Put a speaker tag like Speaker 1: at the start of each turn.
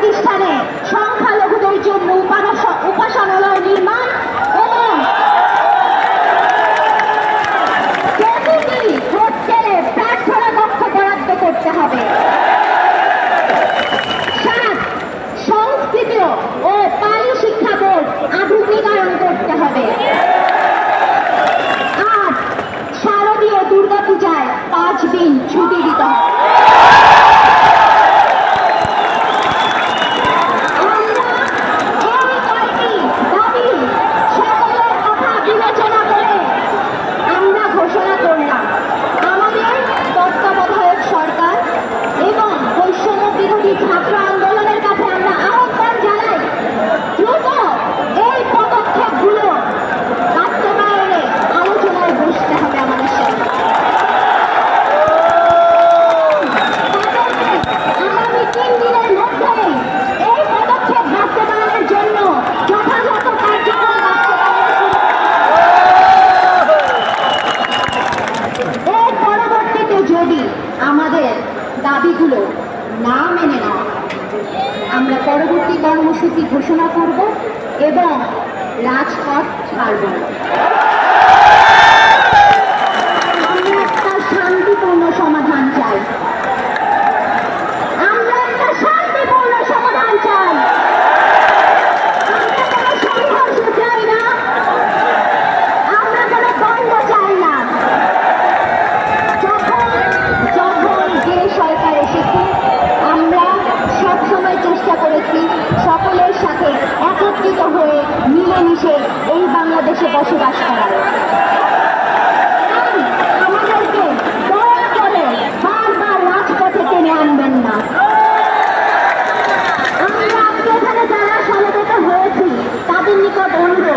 Speaker 1: প্রতিষ্ঠানে সংখ্যালঘুদের জন্য উপাসনালয় নির্মাণ এবং প্রতিটি হোস্টেলে প্রার্থনা কক্ষ বরাদ্দ করতে হবে। 7. সংস্কৃত ও পালি শিক্ষা বোর্ড আধুনিকায়ন করতে হবে। 8. শারদীয় দুর্গাপূজায় 5 দিন ছুটি দিতে হবে। ছাত্র আন্দোলনের কাছে আমরা আহ্বান জানাই, দ্রুত এই পদক্ষেপগুলো বাস্তবায়নে আলোচনায় বসতে হবে আমাদের সাথে। আগামী 3 দিনের মধ্যেই এই পদক্ষেপ বাস্তবায়নের জন্য যথাযথ কার্যক্রম এর পরবর্তীতে যদি আমাদের দাবিগুলো না মেনে নেওয়া, আমরা পরবর্তী কর্মসূচি ঘোষণা করব এবং রাজপথ ছাড়ব না। আমরা একটা শান্তিপূর্ণ সমাধান চাই। আমরা একটা শান্তিপূর্ণ সমাধান চাই। আমরা কোনো সংঘর্ষ চাই না। আমরা কোনো দ্বন্দ্ব চাই না। যখন যে সরকার এসেছে আমরা সবসময় চেষ্টা করেছি সকলের সাথে একত্রিত হয়ে মিলেমিশে এই বাংলাদেশে বসবাস করার। আমাদেরকে দয়া করে বারবার রাজপথে টেনে আনবেন না। আমরা আজকে এখানে যারা সমবেত হয়েছি তাদের নিকট অনুরোধ,